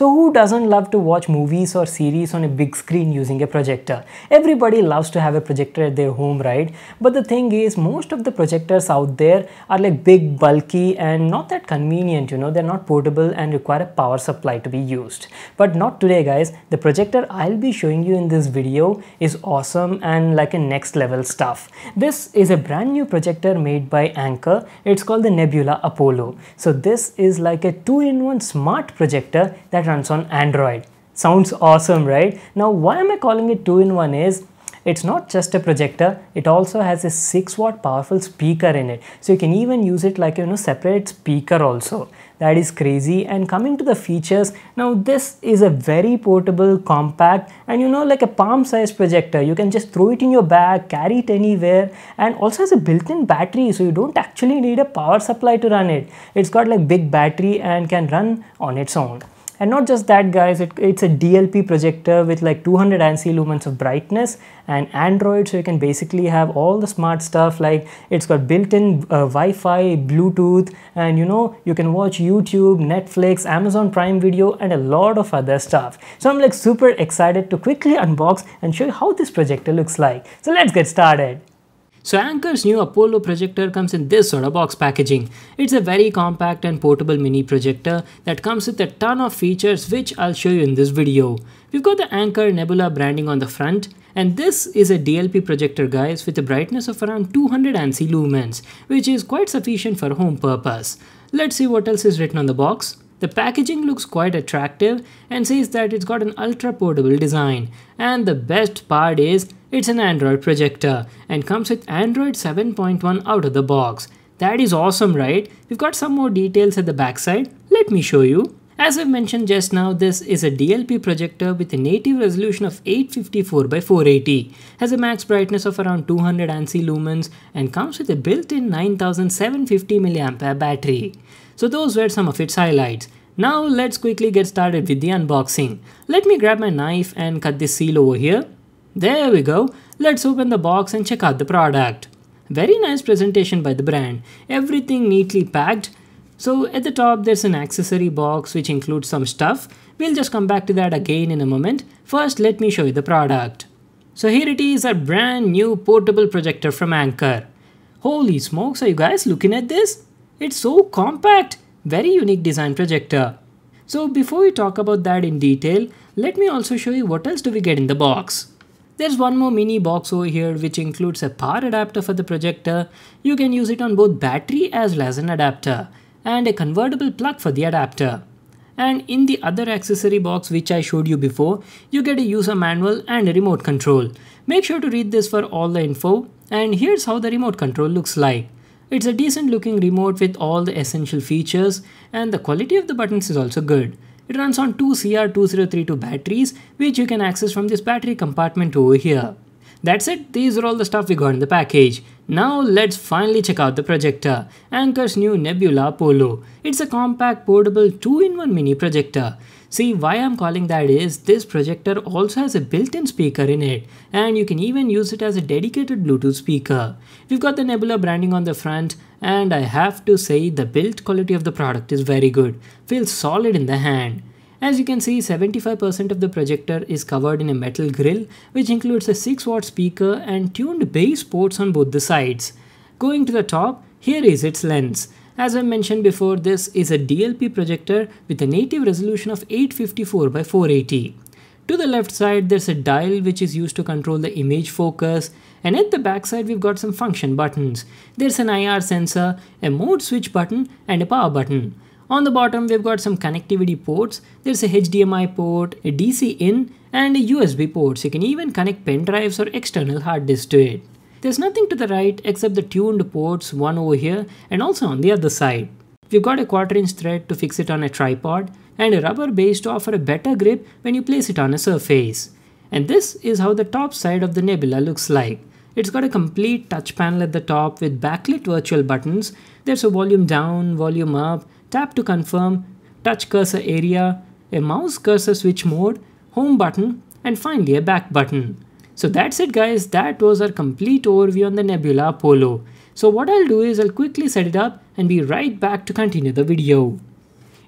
So who doesn't love to watch movies or series on a big screen using a projector? Everybody loves to have a projector at their home, right? But the thing is, most of the projectors out there are like big, bulky and not that convenient, they're not portable and require a power supply to be used. But not today, guys. The projector I'll be showing you in this video is awesome and like a next level stuff. This is a brand new projector made by Anker. It's called the Nebula Apollo. So this is like a 2-in-1 smart projector that runs on Android. Sounds awesome, right? Now why am I calling it 2-in-1 is, it's not just a projector, it also has a 6-watt powerful speaker in it. So you can even use it like separate speaker also. That is crazy. And coming to the features, now this is a very portable, compact and like a palm sized projector. You can just throw it in your bag, carry it anywhere, and also has a built-in battery, so you don't actually need a power supply to run it. It's got like big battery and can run on its own. And not just that, guys, it's a DLP projector with like 200 ANSI lumens of brightness and Android, so you can basically have all the smart stuff. Like it's got built-in Wi-Fi, Bluetooth, and you can watch YouTube, Netflix, Amazon Prime Video and a lot of other stuff. So I'm like super excited to quickly unbox and show you how this projector looks like. So let's get started. So Anker's new Apollo projector comes in this sort of box packaging. It's a very compact and portable mini projector that comes with a ton of features which I'll show you in this video. We've got the Anker Nebula branding on the front, and this is a DLP projector, guys, with a brightness of around 200 ANSI lumens, which is quite sufficient for home purpose. Let's see what else is written on the box. The packaging looks quite attractive and says that it's got an ultra portable design, and the best part is it's an Android projector and comes with Android 7.1 out of the box. That is awesome, right? We've got some more details at the backside. Let me show you. As I mentioned just now, this is a DLP projector with a native resolution of 854 by 480, has a max brightness of around 200 ANSI lumens and comes with a built-in 9750 mAh battery. So those were some of its highlights. Now let's quickly get started with the unboxing. Let me grab my knife and cut this seal over here. There we go. Let's open the box and check out the product. Very nice presentation by the brand. Everything neatly packed. So at the top there's an accessory box which includes some stuff. We'll just come back to that again in a moment. First let me show you the product. So here it is, a brand new portable projector from Anker. Holy smokes, are you guys looking at this? It's so compact. Very unique design projector. So before we talk about that in detail, let me also show you what else do we get in the box. There's one more mini box over here which includes a power adapter for the projector. You can use it on both battery as well as an adapter, and a convertible plug for the adapter. And in the other accessory box which I showed you before, you get a user manual and a remote control. Make sure to read this for all the info, and here's how the remote control looks like. It's a decent looking remote with all the essential features, and the quality of the buttons is also good. It runs on two CR2032 batteries which you can access from this battery compartment over here. That's it, these are all the stuff we got in the package. Now let's finally check out the projector, Anker's new Nebula Apollo. It's a compact portable 2-in-1 mini projector. See, why I'm calling that is, this projector also has a built-in speaker in it, and you can even use it as a dedicated Bluetooth speaker. We've got the Nebula branding on the front, and I have to say the build quality of the product is very good. Feels solid in the hand. As you can see, 75% of the projector is covered in a metal grille, which includes a 6-watt speaker and tuned bass ports on both the sides. Going to the top, here is its lens. As I mentioned before, this is a DLP projector with a native resolution of 854 by 480. To the left side, there's a dial which is used to control the image focus, and at the back side we've got some function buttons. There's an IR sensor, a mode switch button and a power button. On the bottom we've got some connectivity ports. There's a HDMI port, a DC in and a USB port, so you can even connect pen drives or external hard disks to it. There's nothing to the right except the tuned ports, one over here and also on the other side. We've got a 1/4-inch thread to fix it on a tripod and a rubber base to offer a better grip when you place it on a surface. And this is how the top side of the Nebula looks like. It's got a complete touch panel at the top with backlit virtual buttons. There's a volume down, volume up, tap to confirm, touch cursor area, a mouse cursor switch mode, home button, and finally a back button. So that's it guys, that was our complete overview on the Nebula Apollo. So what I'll do is I'll quickly set it up and be right back to continue the video.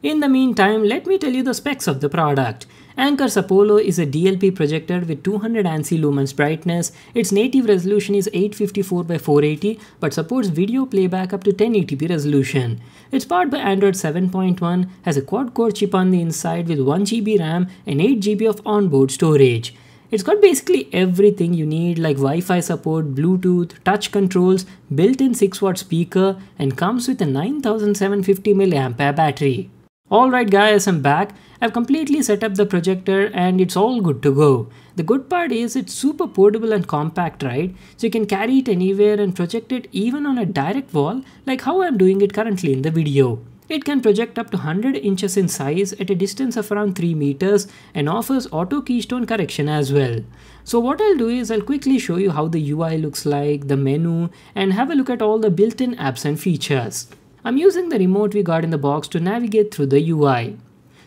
In the meantime, let me tell you the specs of the product. Anker's Apollo is a DLP projector with 200 ANSI lumens brightness. Its native resolution is 854 by 480 but supports video playback up to 1080p resolution. It's powered by Android 7.1, has a quad-core chip on the inside with 1GB RAM and 8GB of onboard storage. It's got basically everything you need like Wi-Fi support, Bluetooth, touch controls, built-in 6-watt speaker, and comes with a 9750 mAh battery. Alright guys, I'm back. I've completely set up the projector and it's all good to go. The good part is it's super portable and compact, right? So you can carry it anywhere and project it even on a direct wall like how I'm doing it currently in the video. It can project up to 100 inches in size at a distance of around 3 meters and offers auto keystone correction as well. So what I'll do is I'll quickly show you how the UI looks like, the menu, and have a look at all the built-in apps and features. I'm using the remote we got in the box to navigate through the UI.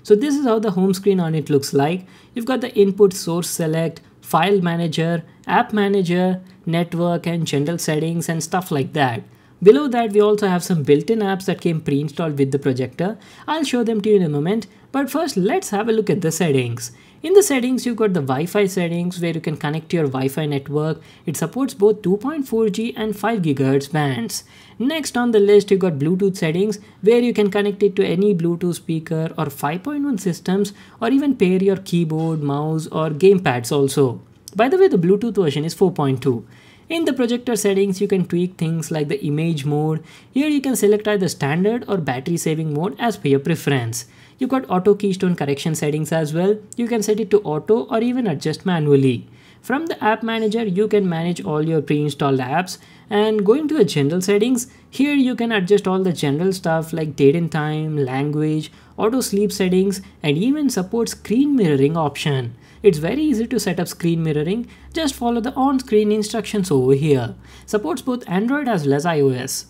So this is how the home screen on it looks like. You've got the input, source select, file manager, app manager, network and general settings and stuff like that. Below that we also have some built-in apps that came pre-installed with the projector. I'll show them to you in a moment, but first let's have a look at the settings. In the settings you've got the Wi-Fi settings where you can connect to your Wi-Fi network. It supports both 2.4G and 5 GHz bands. Next on the list you got Bluetooth settings where you can connect it to any Bluetooth speaker or 5.1 systems or even pair your keyboard, mouse or gamepads also. By the way, the Bluetooth version is 4.2. In the projector settings, you can tweak things like the image mode. Here you can select either standard or battery saving mode as per your preference. You've got auto keystone correction settings as well. You can set it to auto or even adjust manually. From the app manager, you can manage all your pre-installed apps. And going to the general settings, here you can adjust all the general stuff like date and time, language, auto sleep settings, and even support screen mirroring option. It's very easy to set up screen mirroring, just follow the on-screen instructions over here. Supports both Android as well as iOS.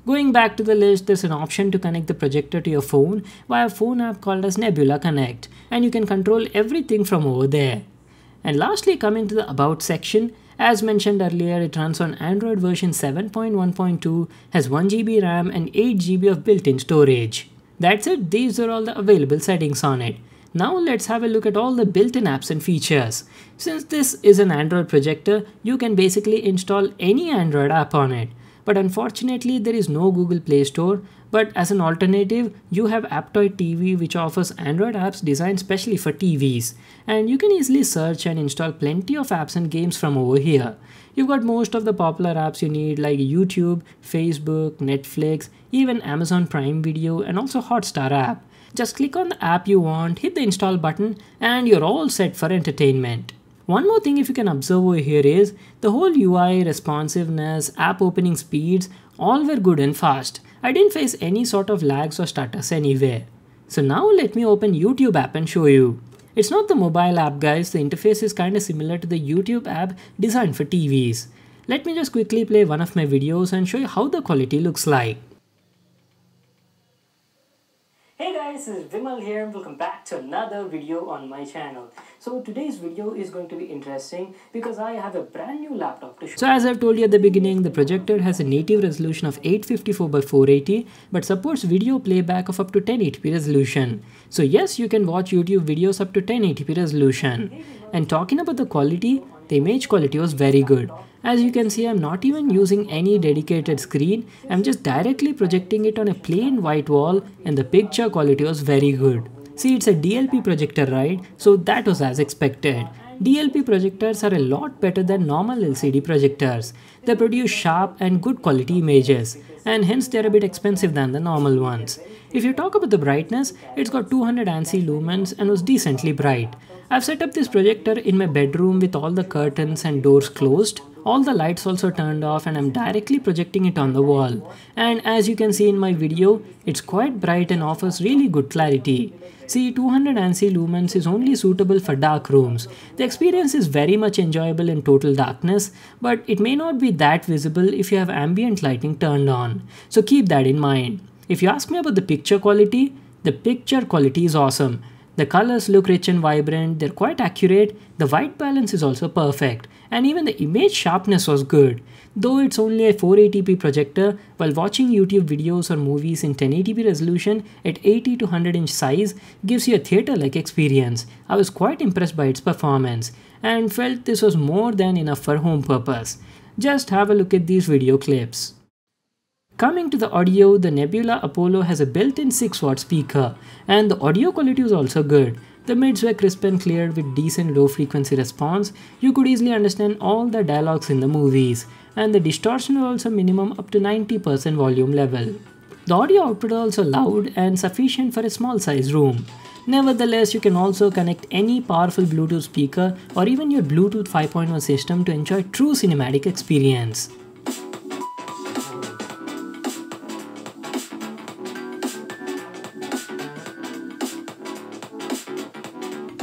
Going back to the list, there's an option to connect the projector to your phone via a phone app called as Nebula Connect, and you can control everything from over there. And lastly, coming to the About section, as mentioned earlier, it runs on Android version 7.1.2, has 1GB RAM and 8GB of built-in storage. That's it, these are all the available settings on it. Now let's have a look at all the built-in apps and features. Since this is an Android projector, you can basically install any Android app on it. But unfortunately there is no Google Play Store, but as an alternative you have Aptoide TV which offers Android apps designed specially for TVs. And you can easily search and install plenty of apps and games from over here. You've got most of the popular apps you need like YouTube, Facebook, Netflix, even Amazon Prime Video and also Hotstar app. Just click on the app you want, hit the install button and you're all set for entertainment. One more thing if you can observe over here is the whole UI, responsiveness, app opening speeds, all were good and fast. I didn't face any sort of lags or stutters anywhere. So now let me open YouTube app and show you. It's not the mobile app guys, the interface is kinda similar to the YouTube app designed for TVs. Let me just quickly play one of my videos and show you how the quality looks like. Hey guys, this is Vimal here and welcome back to another video on my channel. So today's video is going to be interesting because I have a brand new laptop to show. So as I've told you at the beginning, the projector has a native resolution of 854 by 480 but supports video playback of up to 1080p resolution. So yes, you can watch YouTube videos up to 1080p resolution. And talking about the quality, the image quality was very good. As you can see, I'm not even using any dedicated screen, I'm just directly projecting it on a plain white wall and the picture quality was very good. See, it's a DLP projector, right? So that was as expected. DLP projectors are a lot better than normal LCD projectors. They produce sharp and good quality images and hence they're a bit expensive than the normal ones. If you talk about the brightness, it's got 200 ANSI lumens and was decently bright. I've set up this projector in my bedroom with all the curtains and doors closed. All the lights also turned off and I'm directly projecting it on the wall. And as you can see in my video, it's quite bright and offers really good clarity. See, 200 ANSI lumens is only suitable for dark rooms. The experience is very much enjoyable in total darkness, but it may not be that visible if you have ambient lighting turned on. So keep that in mind. If you ask me about the picture quality is awesome. The colors look rich and vibrant, they're quite accurate, the white balance is also perfect, and even the image sharpness was good. Though it's only a 480p projector, while watching YouTube videos or movies in 1080p resolution at 80 to 100 inch size gives you a theatre-like experience. I was quite impressed by its performance and felt this was more than enough for home purpose. Just have a look at these video clips. Coming to the audio, the Nebula Apollo has a built-in 6-watt speaker, and the audio quality was also good. The mids were crisp and clear with decent low frequency response. You could easily understand all the dialogues in the movies, and the distortion was also minimum up to 90% volume level. The audio output was also loud and sufficient for a small size room. Nevertheless, you can also connect any powerful Bluetooth speaker or even your Bluetooth 5.1 system to enjoy true cinematic experience.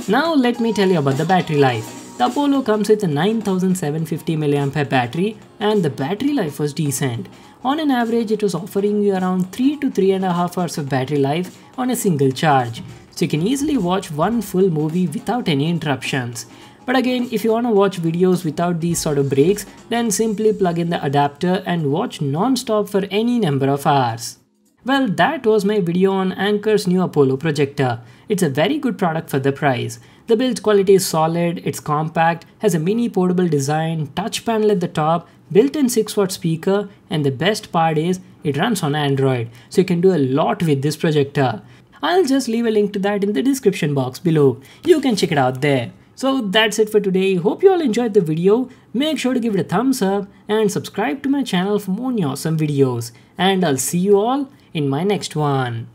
Now let me tell you about the battery life. The Apollo comes with a 9750 mAh battery and the battery life was decent. On an average, it was offering you around 3 to 3.5 hours of battery life on a single charge. So you can easily watch one full movie without any interruptions. But again, if you want to watch videos without these sort of breaks, then simply plug in the adapter and watch non-stop for any number of hours. Well, that was my video on Anker's new Apollo projector. It's a very good product for the price. The build quality is solid, it's compact, has a mini portable design, touch panel at the top, built-in 6-watt speaker, and the best part is it runs on Android, so you can do a lot with this projector. I'll just leave a link to that in the description box below. You can check it out there. So that's it for today. Hope you all enjoyed the video. Make sure to give it a thumbs up and subscribe to my channel for more awesome videos. And I'll see you all in my next one.